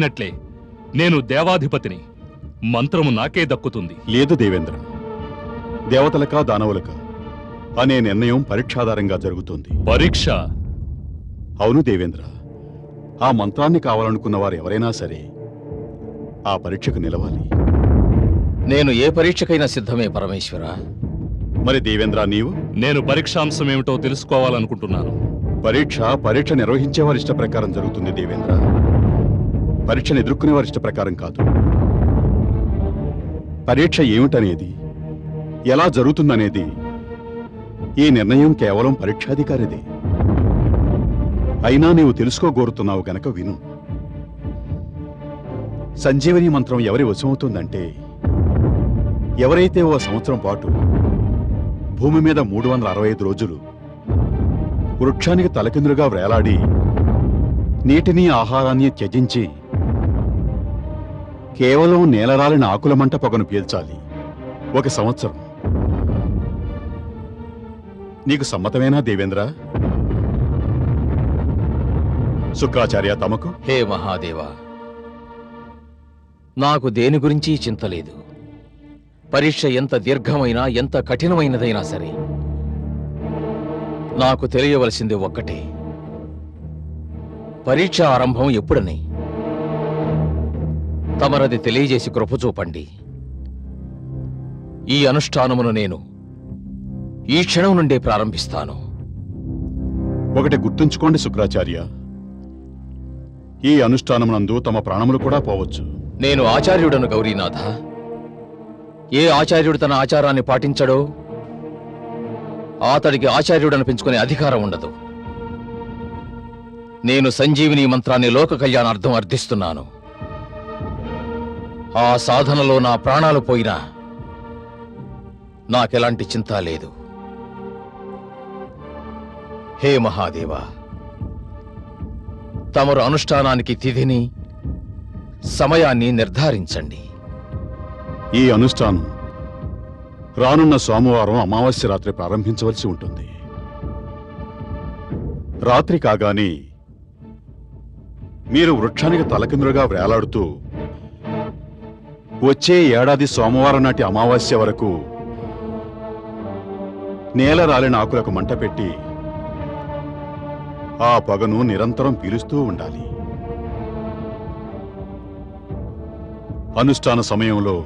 అన్నట్లే నేను దేవాధిపతిని, మంత్రము నాకే దక్కుతుంది. లేదు దేవేంద్ర, దేవతలకా దానవులకా అనే నిర్ణయం పరీక్షాధారంగా జరుగుతుంది. పరీక్ష? అవును దేవేంద్ర, ఆ మంత్రాన్ని కావాలనుకున్న వారు ఎవరైనా సరే ఆ పరీక్షకు నిలవాలి. నేను ఏ పరీక్షకైనా సిద్ధమే పరమేశ్వర. మరి దేవేంద్ర నీవు? నేను పరీక్షాంశం ఏమిటో తెలుసుకోవాలనుకుంటున్నాను. పరీక్ష నిర్వహించే వారి ఇష్ట ప్రకారం జరుగుతుంది దేవేంద్ర. పరీక్షను ఎదుర్కొనే వారి ఇష్ట ప్రకారం కాదు. పరీక్ష ఏమిటనేది, ఎలా జరుగుతుందనేది ఈ నిర్ణయం కేవలం పరీక్షాధికారిదే. అయినా నీవు తెలుసుకోగోరుతున్నావు గనక విను. సంజీవని మంత్రం ఎవరి వశమవుతుందంటే, ఎవరైతే ఓ సంవత్సరం పాటు భూమి మీద 365 రోజులు వృక్షానికి తలకిందులుగా వేలాడి నీటిని ఆహారాన్ని త్యజించి కేవలం నేలరాలిన ఆకుల మంట పొగను పీల్చాలి 1 సంవత్సరం. నీకు సమ్మతమేనా దేవేంద్ర? శుక్రాచార్య తమకు? హే మహాదేవా, నాకు దేని గురించి చింతలేదు. పరీక్ష ఎంత దీర్ఘమైనా, ఎంత కఠినమైనదైనా సరే నాకు తెలియవలసింది ఒక్కటే, పరీక్ష ఆరంభం ఎప్పుడని. తమరది తెలియజేసి కృప చూపండి. ఈ అనుష్ఠానమును నేను ఈ క్షణం నుండే ప్రారంభిస్తాను. ఒకటి గుర్తుంచుకోండి శుక్రాచార్య, ఈ అనుష్ఠానమునందు తమ ప్రాణములు కూడా పోవచ్చు. నేను ఆచార్యుడను గౌరీనాథ. ఏ ఆచార్యుడు తన ఆచారాన్ని పాటించడో అతడికి ఆచార్యుడనిపించుకునే అధికారం ఉండదు. నేను సంజీవిని మంత్రాన్ని లోక కళ్యాణార్థం అర్థిస్తున్నాను. ఆ సాధనలో నా ప్రాణాలు పోయినా నాకెలాంటి చింత లేదు. హే మహాదేవా, తమరు అనుష్ఠానానికి తిథిని, సమయాన్ని నిర్ధారించండి. ఈ అనుష్ఠానం రానున్న సోమవారం అమావాస్య రాత్రి ప్రారంభించవలసి ఉంటుంది. రాత్రి కాగానే మీరు వృక్షానికి తలకిందులుగా వేలాడుతూ వచ్చే ఏడాది సోమవారం నాటి అమావాస్య వరకు నేల రాలిన ఆకులకు మంట పెట్టి ఆ పొగను నిరంతరం పీలుస్తూ ఉండాలి. అనుష్ఠాన సమయంలో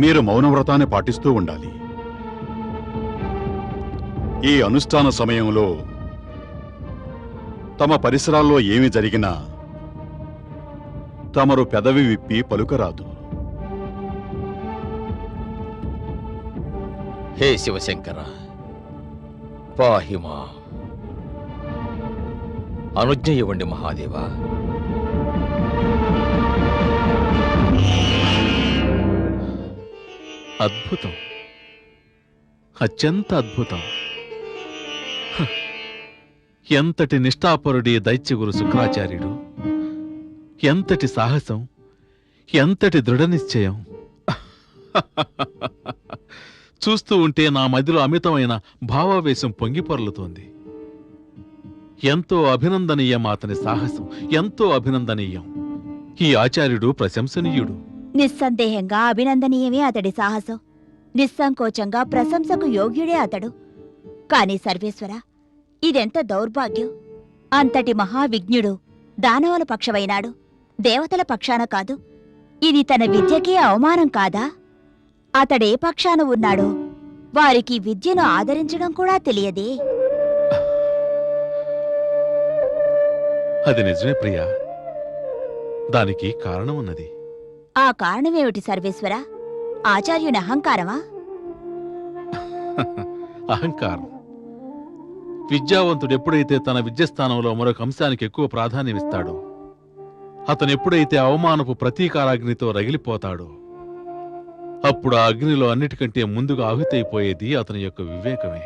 మీరు మౌనవ్రతాన్ని పాటిస్తూ ఉండాలి. ఈ అనుష్ఠాన సమయంలో తమ పరిసరాల్లో ఏమి జరిగినా తమరు పెదవి విప్పి పలుకరాదు. హే శివశంకర, పాహిమా. అనుజ్ఞ ఇవ్వండి మహాదేవా. అద్భుతం, అత్యంత అద్భుతం. ఎంతటి నిష్ఠాపరుడి దైత్యగురు శుక్రాచార్యుడు! ఎంతటి సాహసం, ఎంతటి దృఢ నిశ్చయం! చూస్తూ ఉంటే నా మదిలో అమితమైన భావావేశం పొంగిపొర్లుతోంది. ఎంతో అభినందనీయం అతని సాహసం, ఎంతో అభినందనీయం. ఈ ఆచార్యుడు ప్రశంసనీయుడు. నిస్సందేహంగా అభినందనీయమే అతడి సాహసం. నిస్సంకోచంగా ప్రశంసకు యోగ్యుడే అతడు. కాని సర్వేశ్వర, ఇదెంత దౌర్భాగ్యం! అంతటి మహావిజ్ఞుడు దానవుల పక్షమైనాడు, దేవతల పక్షాన కాదు. ఇది తన విద్యకే అవమానం కాదా? అతడే పక్షాన ఉన్నాడో వారికి విద్యను ఆదరించడం కూడా తెలియదే. అది నిజమే ప్రియా. దానికి కారణం ఉన్నది. ఆ కారణమేమిటి సర్వేశ్వర? ఆచార్యుని అహంకారమా? అహంకారం. విద్యావంతుడు ఎప్పుడైతే తన విద్యస్థానంలో మరొక అంశానికి ఎక్కువ ప్రాధాన్యమిస్తాడో, అతను ఎప్పుడైతే అవమానపు ప్రతీకారాగ్నితో రగిలిపోతాడో, అప్పుడు ఆ అగ్నిలో అన్నిటికంటే ముందుగా ఆహుతైపోయేది అతని యొక్క వివేకమే.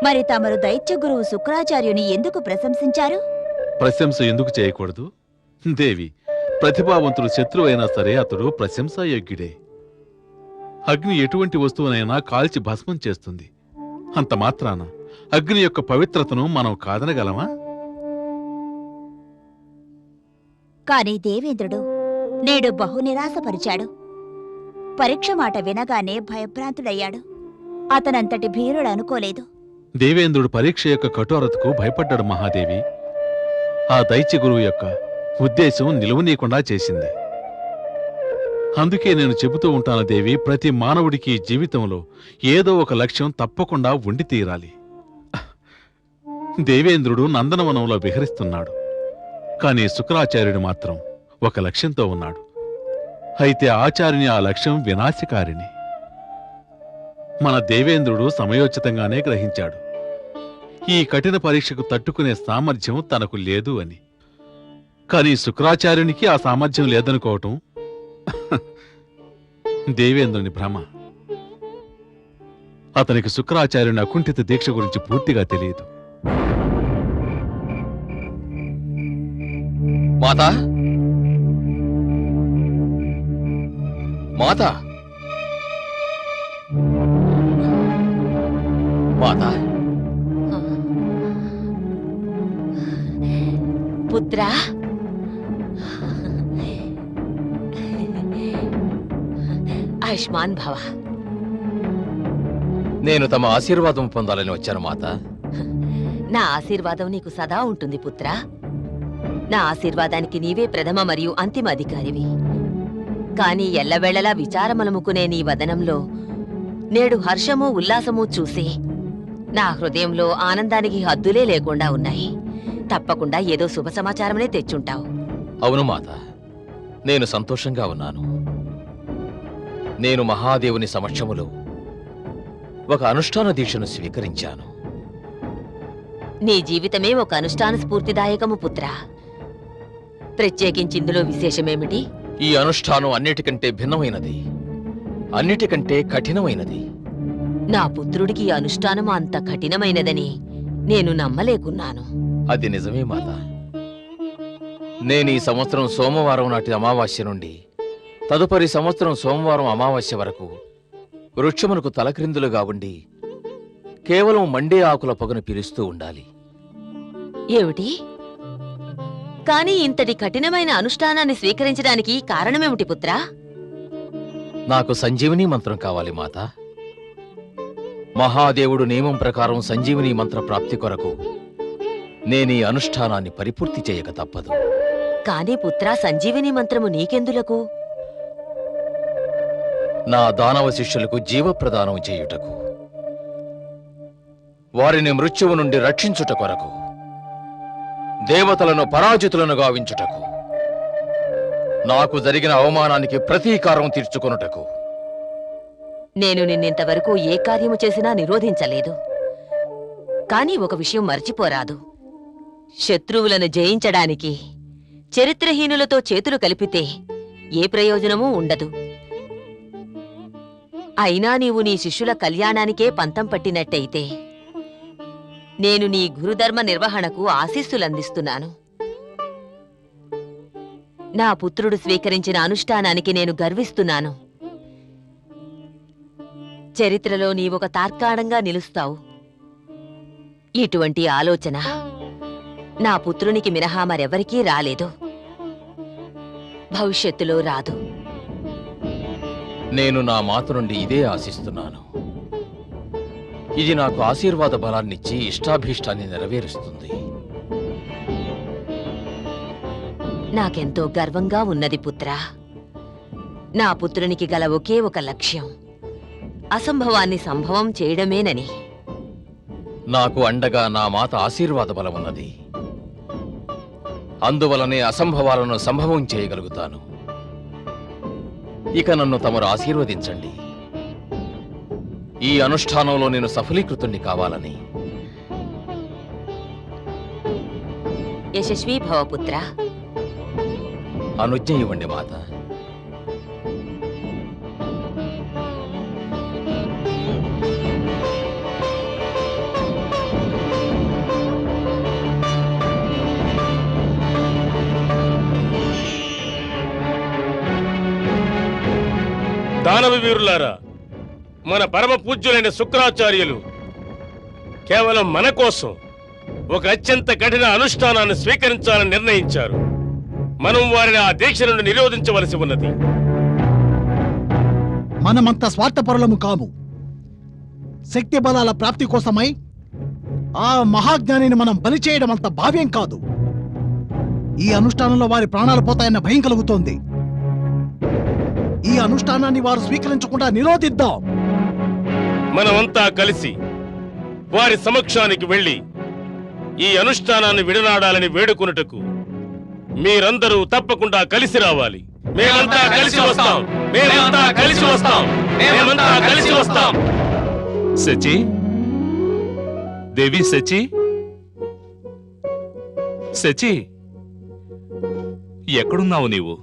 మరి తమరు దైత్య గురువు శుక్రాచార్యుని ఎందుకు ప్రశంసించారు? ప్రశంస ఎందుకు చేయకూడదు దేవి? ప్రతిభావంతుడు శత్రువైనా సరే అతడు ప్రశంసాయోగ్యుడే. అగ్ని ఎటువంటి వస్తువునైనా కాల్చి భస్మం చేస్తుంది. అంత మాత్రాన అగ్ని యొక్క పవిత్రతను మనం కాదనగలమా? కాని దేవేంద్రుడు నేడు బహు నిరాశపరిచాడు. పరీక్ష మాట వినగానే భయభ్రాంతుడయ్యాడు. అతనంతటి భీరుడు అనుకోలేదు. దేవేంద్రుడు పరీక్ష యొక్క కఠోరతకు భయపడ్డాడు మహాదేవి. ఆ దైత్య గురువు యొక్క ఉద్దేశం నిలువనీయకుండా చేసింది. అందుకే నేను చెబుతూ ఉంటాను దేవి, ప్రతి మానవుడికి జీవితంలో ఏదో ఒక లక్ష్యం తప్పకుండా ఉండి తీరాలి. దేవేంద్రుడు నందనవనంలో విహరిస్తున్నాడు. కాని శుక్రాచార్యుడు మాత్రం ఒక లక్ష్యంతో ఉన్నాడు. అయితే ఆచార్యుని ఆ లక్ష్యం వినాశకారిణి. మన దేవేంద్రుడు సమయోచితంగానే గ్రహించాడు ఈ కఠిన పరీక్షకు తట్టుకునే సామర్థ్యం తనకు లేదు అని. కాని శుక్రాచార్యునికి ఆ సామర్థ్యం లేదనుకోవటం దేవేంద్రుని భ్రమ. అతనికి శుక్రాచార్యుని అకుంఠిత దీక్ష గురించి పూర్తిగా తెలియదు. మాతా మాతా మాతా పుత్రా, ఆయుష్మాన్ భవ. నేను తమ ఆశీర్వాదం పొందాలని వచ్చాను మాతా. నా ఆశీర్వాదం నీకు సదా ఉంటుంది పుత్రా. నా ఆశీర్వాదానికి నీవే ప్రథమ మరియు అంతిమ అధికారివి. కాని ఎల్లవేళలా విచారమలముకునే నీ వదనంలో నేడు హర్షము ఉల్లాసము చూసి నా హృదయంలో ఆనందానికి హద్దులే లేకుండా ఉన్నాయి. తప్పకుండా ఏదో శుభ సమాచారమనే తెచ్చుంటావు. అవును మాత, నేను సంతోషంగా ఉన్నాను. నేను మహాదేవుని సమక్షములో ఒక అనుష్ఠాన దీక్షను స్వీకరించాను. నీ జీవితమే ఒక అనుష్ఠాన స్ఫూర్తిదాయకము పుత్రా. ప్రత్యేకించిందులో విశేషమేమిటి? ఈ అనుష్ఠానం అన్నిటికంటే భిన్నమైనది, అన్నిటికంటే కఠినమైనది. నా పుత్రుడికి ఈ అనుష్ఠానం అంత కఠినమైనదని నేను నమ్మలేకున్నాను. అది నిజమే మాత. నేను ఈ సంవత్సరం సోమవారం నాటి అమావాస్య నుండి తదుపరి సంవత్సరం సోమవారం అమావాస్య వరకు వృక్షమునకు తలక్రిందులుగా ఉండి కేవలం మండే ఆకుల పొగను పీలుస్తూ ఉండాలి. ఏమిటి? కాని ఇంతటి కఠినమైన అనుష్ఠానాన్ని స్వీకరించడానికి కారణమేమిటి పుత్రా? నాకు సంజీవని మంత్రం కావాలి మాత. మహాదేవుడు నియమం ప్రకారం సంజీవని మంత్ర ప్రాప్తి కొరకు నేనీ అనుష్ఠానాన్ని పరిపూర్తి చేయక తప్పదు. కాని పుత్రా, సంజీవిని మంత్రము నీకెందులకు? నా దానవ శిష్యులకు జీవప్రదానం చేయుటకు, వారిని మృత్యువు నుండి రక్షించుట కొరకు, దేవతలను పరాజితులను గావించుటకు, నాకు జరిగిన అవమానానికి ప్రతీకారం తీర్చుకొనుటకు. నేను నిన్నింతవరకు ఏ కార్యము చేసినా నిరోధించలేదు. కాని ఒక విషయం మర్చిపోరాదు. శత్రువులను జయించడానికి చరిత్రహీనులతో చేతులు కలిపితే ఏ ప్రయోజనమూ ఉండదు. అయినా నీవు నీ శిష్యుల కళ్యాణానికే పంతం పట్టినట్టయితే నేను నీ గురుధర్మ నిర్వహణకు ఆశీస్సులందిస్తున్నాను. నా పుత్రుడు స్వీకరించిన అనుష్ఠానానికి నేను గర్విస్తున్నాను. చరిత్రలో నీవొక తార్కాణంగా నిలుస్తావు. ఇటువంటి ఆలోచన నా పుత్రునికి మినహా మరెవరికీ రాలేదు, భవిష్యత్తులో రాదు. నేను నా మాత నుండి ఇదే ఆశిస్తున్నాను. ఇది నాకు ఆశీర్వాద బలాన్నిచ్చి ఇష్టాభీష్టాన్ని నెరవేరుస్తుంది. నాకెంతో గర్వంగా ఉన్నది పుత్రా. నా పుత్రునికి గల ఒకే ఒక లక్ష్యం అసంభవాన్ని సంభవం చేయడమేనని. నాకు అండగా నా మాత ఆశీర్వాద బలమున్నది. అందువలనే అసంభవాలను సంభవం చేయగలుగుతాను. ఇక నన్ను తమరు ఆశీర్వదించండి. ఈ అనుష్ఠానంలో నేను సఫలీకృతుణ్ణి కావాలని. యశస్వీ భవ పుత్రా. అనుజ్ఞ ఇవ్వండి మాత. దానవ వీరులారా, మన పరమ పూజ్యులైన శుక్రాచార్యులు కేవలం మన కోసం ఒక అత్యంత కఠిన అనుష్ఠానాన్ని స్వీకరించాలని నిర్ణయించారు. మనం వారిని ఆ దీక్ష నుండి నిరోధించవలసి ఉన్నది. మనమంత స్వార్థపరులము కాము. శక్తి బలాల ప్రాప్తి కోసమై ఆ మహాజ్ఞానిని మనం బలి చేయడం అంత భావ్యం కాదు. ఈ అనుష్ఠానంలో వారి ప్రాణాలు పోతాయన్న భయం కలుగుతోంది. ఈ అనుష్ఠానాన్ని వారు స్వీకరించకుండా నిరోధిద్దాం. మనమంతా కలిసి వారి సమక్షానికి వెళ్లి ఈ అనుష్ఠానాన్ని విడనాడాలని వేడుకొనుటకు మీరందరూ తప్పకుండా కలిసి రావాలి. మేమంతా కలిసి వస్తాం. మేమంతా కలిసి వస్తాం. మేమంతా కలిసి వస్తాం. శచి, దేవి శచి, శచి, ఎక్కడున్నావు నీవు?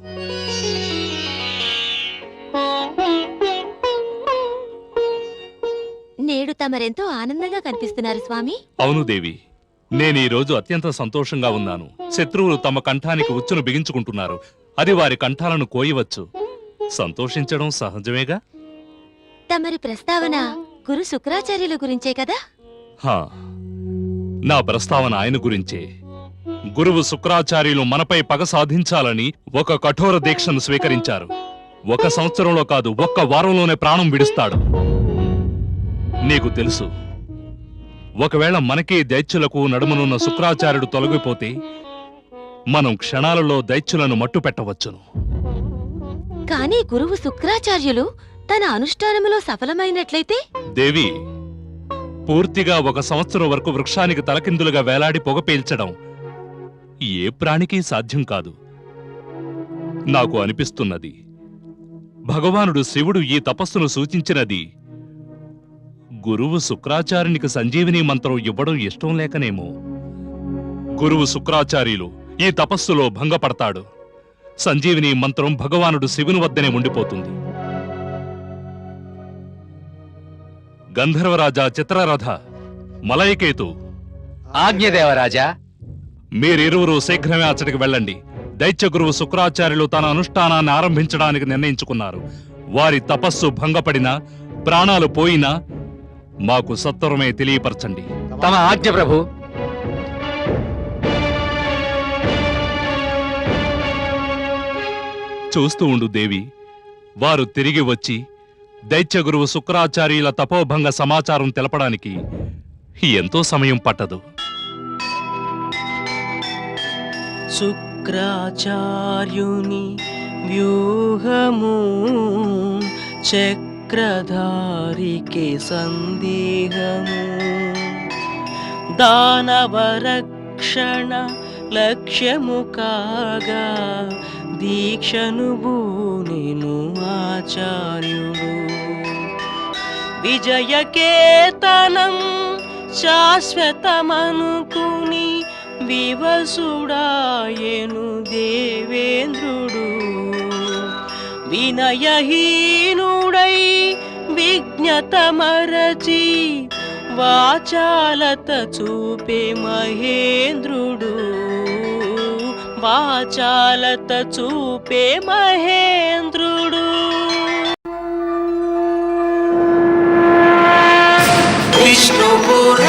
నేడు తమరెంతో ఆనందంగా కనిపిస్తున్నారు స్వామి. అవును దేవి, నేను ఈ రోజు అత్యంత సంతోషంగా ఉన్నాను. శత్రువులు తమ కంఠానికి ఉచ్చును బిగించుకుంటున్నారు. అది వారి కంఠాలను కోయవచ్చు. సంతోషించడం సహజమేగా. తమరి ప్రస్తావన గురు శుక్రాచార్యుల గురించే కదా? హా, నా ప్రస్తావన ఆయన గురించే. గురువు శుక్రాచార్యులు మనపై పగ సాధించాలని ఒక కఠోర దీక్షను స్వీకరించారు. 1 సంవత్సరంలో కాదు, 1 వారంలోనే ప్రాణం విడుస్తాడు. నీకు తెలుసు, ఒకవేళ మనకే దైత్యులకు నడుమనున్న శుక్రాచార్యుడు తొలగిపోతే మనం క్షణాలలో దైత్యులను మట్టు పెట్టవచ్చును. కానీ గురువు శుక్రాచార్యులు తన అనుష్ఠానములో సఫలమైనట్లయితే? దేవి, పూర్తిగా 1 సంవత్సరం వరకు వృక్షానికి తలకిందులుగా వేలాడి పొగ పీల్చడం ఏ ప్రాణికి సాధ్యం కాదు. నాకు అనిపిస్తున్నది, భగవానుడు శివుడు ఈ తపస్సును సూచించినది గురువు శుక్రాచార్యునికి సంజీవిని మంత్రం ఇవ్వడం ఇష్టం లేకనేమో. గురువు శుక్రాచార్యులు ఈ తపస్సులో భంగపడతాడు. సంజీవిని మంత్రం భగవానుడు శివుని వద్దనే ఉండిపోతుంది. గంధర్వరాజా చిత్రరథ, మలయకేతు, ఆజ్ఞదేవరాజా. మీరిరువురు శీఘ్రమే అచ్చటికి వెళ్ళండి. దైత్య గురువు శుక్రాచార్యులు తన అనుష్ఠానాన్ని ఆరంభించడానికి నిర్ణయించుకున్నారు. వారి తపస్సు భంగపడినా, ప్రాణాలు పోయినా మాకు సత్వరమే తెలియపరచండి. తమ ఆజ్ఞ ప్రభు. చూస్తూ ఉండు దేవి, వారు తిరిగి వచ్చి దైత్య గురువు శుక్రాచార్యుల తపోభంగ సమాచారం తెలపడానికి ఎంతో సమయం పట్టదు. శుక్రాచార్యుని వ్యూహము చక్రధారికి సందేహము, దానవరక్షణ లక్ష్యము కాగా దీక్షను బూనెను ఆచార్యుడు. విజయకేతనం శాశ్వతమనుకుని వివసుడాయను దేవేంద్రుడు. వినయహీనుడై విజ్ఞతమరచి వాచాలత చూపే మహేంద్రుడు. వాచాలత చూపే మహేంద్రుడు. విష్ణుపుర